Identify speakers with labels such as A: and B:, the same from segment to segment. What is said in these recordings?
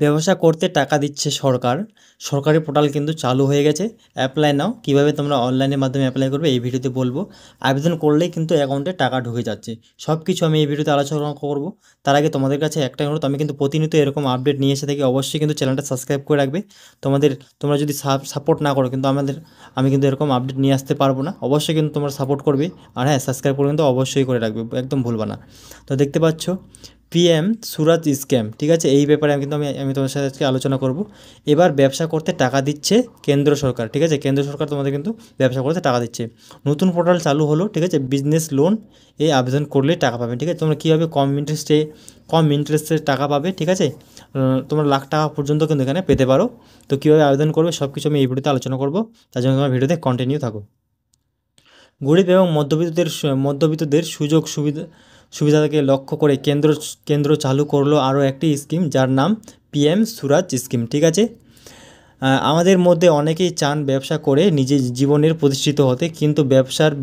A: ব্যবসা করতে টাকা দিচ্ছে সরকার। সরকারি পোর্টাল কিন্তু চালু হয়ে গেছে। অ্যাপ্লাই নাও। কীভাবে তোমরা অনলাইনের মাধ্যমে অ্যাপ্লাই করবে এই ভিডিওতে বলবো। আবেদন করলেই কিন্তু অ্যাকাউন্টে টাকা ঢুকে যাচ্ছে। সব কিছু আমি এই ভিডিওতে আলোচনা করব। তার আগে তোমাদের কাছে একটাই অনুরোধ, আমি কিন্তু প্রতিনিয়ত এরকম আপডেট নিয়ে এসে থাকি। অবশ্যই কিন্তু চ্যানেলটা সাবস্ক্রাইব করে রাখবে। তোমরা যদি সাপোর্ট না করো কিন্তু আমি কিন্তু এরকম আপডেট নিয়ে আসতে পারবো না। অবশ্যই কিন্তু তোমরা সাপোর্ট করবে। আর হ্যাঁ, সাবস্ক্রাইব করে কিন্তু অবশ্যই করে রাখবে, একদম ভুলবা না। তো দেখতে পাচ্ছ পিএম সুরাজ স্ক্যাম, ঠিক আছে, এই ব্যাপারে আমি তোমার সাথে আজকে আলোচনা করব। এবার ব্যবসা করতে টাকা দিচ্ছে কেন্দ্র সরকার, ঠিক আছে, কেন্দ্র সরকার তোমাদের কিন্তু ব্যবসা করতে টাকা দিচ্ছে। নতুন পোর্টাল চালু হলো, ঠিক আছে, বিজনেস লোন এই আবেদন করলে টাকা পাবে, ঠিক আছে। তোমরা কীভাবে কম ইন্টারেস্টে টাকা পাবে, ঠিক আছে, তোমরা লাখ টাকা পর্যন্ত কিন্তু এখানে পেতে পারো। তো কীভাবে আবেদন করবে সব কিছু আমি এই ভিডিওতে আলোচনা করব। তার জন্য তোমার ভিডিওতে কন্টিনিউ থাকো। গরিব এবং মধ্যবিত্তদের সুবিধাকে লক্ষ্য করে কেন্দ্র চালু করলো আরও একটি স্কিম, যার নাম পিএম সুরাজ স্কিম, ঠিক আছে। আমাদের মধ্যে অনেকেই চান ব্যবসা করে নিজের জীবনের প্রতিষ্ঠিত হতে, কিন্তু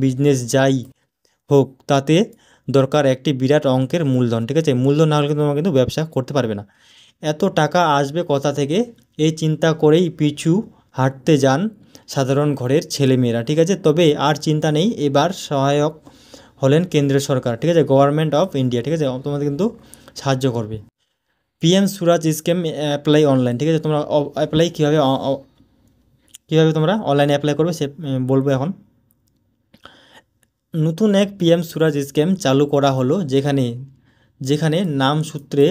A: বিজনেস যাই হোক তাতে দরকার একটি বিরাট অঙ্কের মূলধন, ঠিক আছে। মূলধন না হলে কিন্তু তোমরা কিন্তু ব্যবসা করতে পারবে না। এত টাকা আসবে কোথা থেকে, এই চিন্তা করেই পিছু হাঁটতে যান সাধারণ ঘরের ছেলেমেয়েরা, ঠিক আছে। তবে আর চিন্তা নেই, এবার সহায়ক হলেন কেন্দ্রীয় সরকার, ঠিক আছে, গভর্নমেন্ট অফ ইন্ডিয়া, ঠিক আছে, তোমাদের কিন্তু সাহায্য করবে। পিএম সুরাজ স্কিম অ্যাপ্লাই অনলাইন, ঠিক আছে। তোমরা অ্যাপ্লাই কীভাবে তোমরা অনলাইনে অ্যাপ্লাই করবে সে বলবো এখন। নতুন এক পিএম সুরাজ স্কিম চালু করা হলো, যেখানে নাম সূত্রে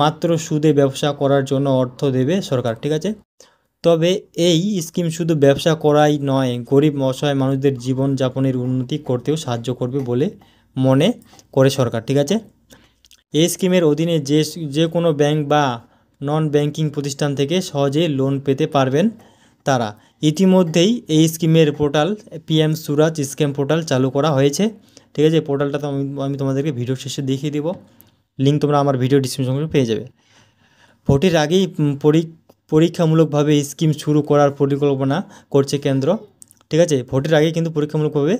A: মাত্র সুদে ব্যবসা করার জন্য অর্থ দেবে সরকার, ঠিক আছে। তবে এই স্কিম শুধু ব্যবসা করাই নয়, গরিব অসহায় মানুষদের জীবনযাপনের উন্নতি করতেও সাহায্য করবে বলে মনে করে সরকার, ঠিক আছে। এই স্কিমের অধীনে যে কোনো ব্যাংক বা নন ব্যাংকিং প্রতিষ্ঠান থেকে সহজে লোন পেতে পারবেন তারা। ইতিমধ্যেই এই স্কিমের পোর্টাল পিএম সুরাজ স্কিম পোর্টাল চালু করা হয়েছে, ঠিক আছে। পোর্টালটা তো আমি তোমাদেরকে ভিডিও শেষে দেখিয়ে দিব। লিঙ্ক তোমরা আমার ভিডিও ডিসক্রিপশনে পেয়ে যাবে। ভোটের আগেই পরীক্ষামূলকভাবে স্কিম শুরু করার পরিকল্পনা করছে কেন্দ্র, ঠিক আছে। ভোটের আগেই কিন্তু পরীক্ষামূলকভাবে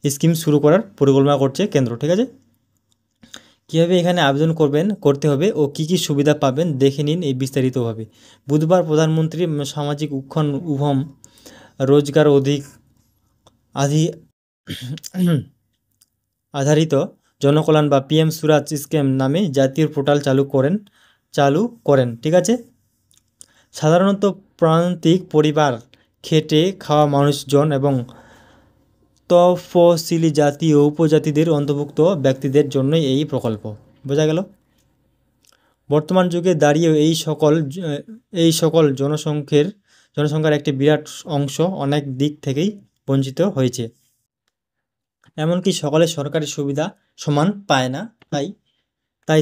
A: স্কিম শুরু করার পরিকল্পনা করছে কেন্দ্র, ঠিক আছে। কীভাবে এখানে আবেদন করতে হবে ও কী কী সুবিধা পাবেন দেখে নিন এই বিস্তারিতভাবে। বুধবার প্রধানমন্ত্রী সামাজিক উভম রোজগার আধারিত জনকল্যাণ বা পিএম সুরাজ স্কিম নামে জাতীয় পোর্টাল চালু করেন, ঠিক আছে। সাধারণত প্রান্তিক পরিবার, খেটে খাওয়া মানুষজন এবং তফসিলি জাতি ও উপজাতিদের অন্তর্ভুক্ত ব্যক্তিদের জন্যই এই প্রকল্প। বোঝা গেল? বর্তমান যুগে দাঁড়িয়ে এই সকল জনসংখ্যার একটি বিরাট অংশ অনেক দিক থেকেই বঞ্চিত হয়েছে। এমনকি সকলে সরকারি সুবিধা সমান পায় না। তাই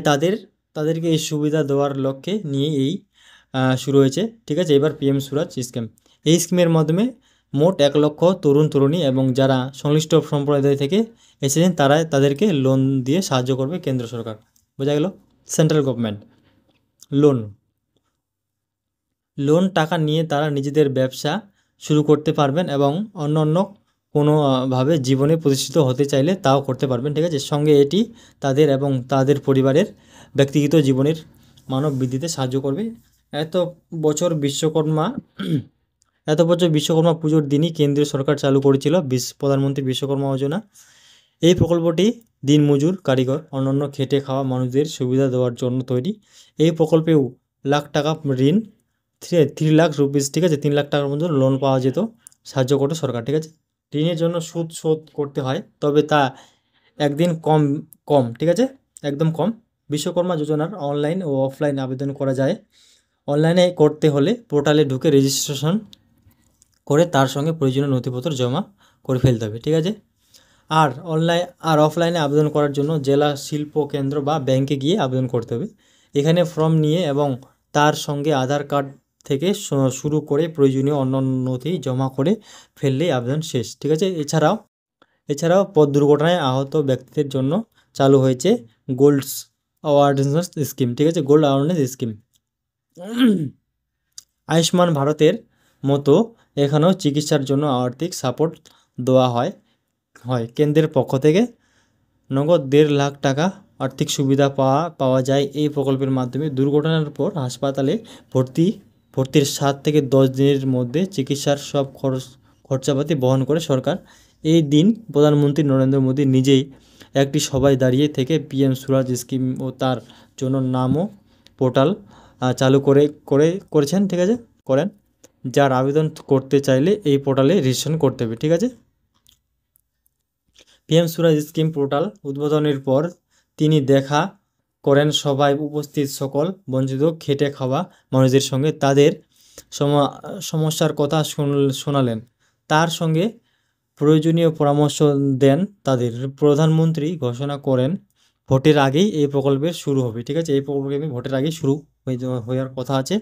A: তাদেরকে এই সুবিধা দেওয়ার লক্ষ্যে নিয়ে শুরু হয়েছে, ঠিক আছে, এবার পিএম সুরাজ স্কিম। এই স্কিমের মাধ্যমে মোট 1 লক্ষ তরুণ এবং যারা সংশ্লিষ্ট সম্প্রদায় থেকে এসেছেন তাদেরকে লোন দিয়ে সাহায্য করবে কেন্দ্র সরকার। বোঝা গেল? সেন্ট্রাল গভর্নমেন্ট লোন টাকা নিয়ে তারা নিজেদের ব্যবসা শুরু করতে পারবেন এবং অন্য কোনোভাবে জীবনে প্রতিষ্ঠিত হতে চাইলে তাও করতে পারবেন, ঠিক আছে। সঙ্গে এটি তাদের এবং তাদের পরিবারের ব্যক্তিগত জীবনের মানব বৃদ্ধিতে সাহায্য করবে। এত বছর বিশ্বকর্মা পুজোর দিনই কেন্দ্রীয় সরকার চালু করেছিল প্রধানমন্ত্রী বিশ্বকর্মা যোজনা। এই প্রকল্পটি দিনমজুর, কারিগর, অন্যান্য খেটে খাওয়া মানুষদের সুবিধা দেওয়ার জন্য তৈরি। এই প্রকল্পেও লাখ টাকা ঋণ, 3 লাখ রুপিস, ঠিক আছে, 3 লাখ টাকার মতো লোন পাওয়া যেত, সাহায্য করতো সরকার, ঠিক আছে। ঋণের জন্য সুদ শোধ করতে হয়, তবে তা একদিন কম, ঠিক আছে, একদম কম। বিশ্বকর্মা যোজনার অনলাইন ও অফলাইন আবেদন করা যায়। অনলাইনে করতে হলে পোর্টালে ঢুকে রেজিস্ট্রেশন করে তার সঙ্গে প্রয়োজনীয় নথিপত্র জমা করে ফেলতে হবে, ঠিক আছে। আর অফলাইনে আবেদন করার জন্য জেলা শিল্প কেন্দ্র বা ব্যাংকে গিয়ে আবেদন করতে হবে। এখানে ফর্ম নিয়ে এবং তার সঙ্গে আধার কার্ড থেকে শুরু করে প্রয়োজনীয় অন্যান্য নথি জমা করে ফেললেই আবেদন শেষ, ঠিক আছে। এছাড়াও পথ দুর্ঘটনায় আহত ব্যক্তিদের জন্য চালু হয়েছে গোল্ড অ্যাওয়ারনেস স্কিম, ঠিক আছে, গোল্ড অ্যাওয়ারনেস স্কিম। আয়ুষ্মান ভারতের মতো এখানেও চিকিৎসার জন্য আর্থিক সাপোর্ট দেওয়া হয় কেন্দ্রের পক্ষ থেকে। নগদ 1.5 লাখ টাকা আর্থিক সুবিধা পাওয়া যায় এই প্রকল্পের মাধ্যমে। দুর্ঘটনার পর হাসপাতালে ভর্তির 7 থেকে 10 দিনের মধ্যে চিকিৎসার সব খরচাপাতি বহন করে সরকার। এই দিন প্রধানমন্ত্রী নরেন্দ্র মোদী নিজেই একটি সভায় দাঁড়িয়ে থেকে পিএম সুরাজ স্কিম ও তার জন্য নামও পোর্টাল চালু করেছেন, ঠিক আছে, করেন। যার আবেদন করতে চাইলে এই পোর্টালে রেজিস্ট্রেশন করতে হবে, ঠিক আছে। পিএম সুরাজ স্কিম পোর্টাল উদ্বোধনের পর তিনি দেখা করেন সভায় উপস্থিত সকল বঞ্চিত খেটে খাওয়া মানুষদের সঙ্গে, তাদের সমস্যার কথা শোনালেন, তার সঙ্গে প্রয়োজনীয় পরামর্শ দেন তাদের। প্রধানমন্ত্রী ঘোষণা করেন ভোটের আগেই এই প্রকল্পের শুরু হবে, ঠিক আছে। এই প্রকল্প ভোটের আগেই শুরু হওয়ার কথা আছে,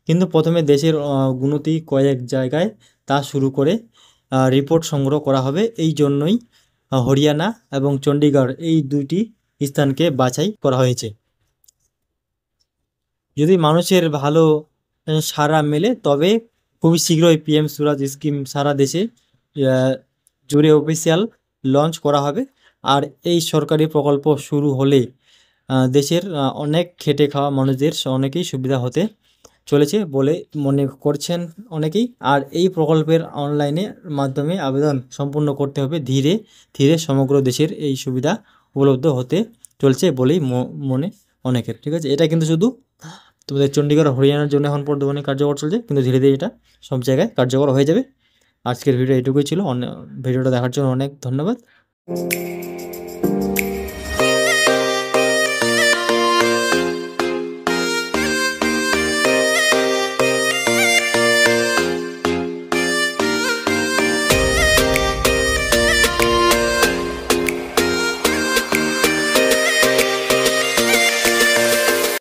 A: কিন্তু প্রথমে দেশের গুণতি কয়েক জায়গায় তা শুরু করে রিপোর্ট সংগ্রহ করা হবে। এই জন্যই হরিয়ানা এবং চণ্ডীগড় এই দুইটি স্থানকে বাছাই করা হয়েছে। যদি মানুষের ভালো সাড়া মেলে তবে খুবই শীঘ্রই পিএম সুরাজ স্কিম সারা দেশে জুড়ে অফিসিয়াল লঞ্চ করা হবে। আর এই সরকারি প্রকল্প শুরু হলে দেশের অনেক খেটে খাওয়া মানুষদের অনেকেই সুবিধা হতে চলেছে বলে মনে করছেন অনেকেই। আর এই প্রকল্পের অনলাইনে মাধ্যমে আবেদন সম্পূর্ণ করতে হবে। ধীরে ধীরে সমগ্র দেশের এই সুবিধা উপলব্ধ হতে চলছে বলেই মনে অনেকের, ঠিক আছে। এটা কিন্তু শুধু তোমাদের চণ্ডীগড় হরিয়ানার জন্য এখন বর্তমানে কার্যকর চলছে, কিন্তু ধীরে ধীরে এটা সব জায়গায় কার্যকর হয়ে যাবে। আজকের ভিডিও এটুকুই ছিল। ভিডিওটা দেখার জন্য অনেক ধন্যবাদ।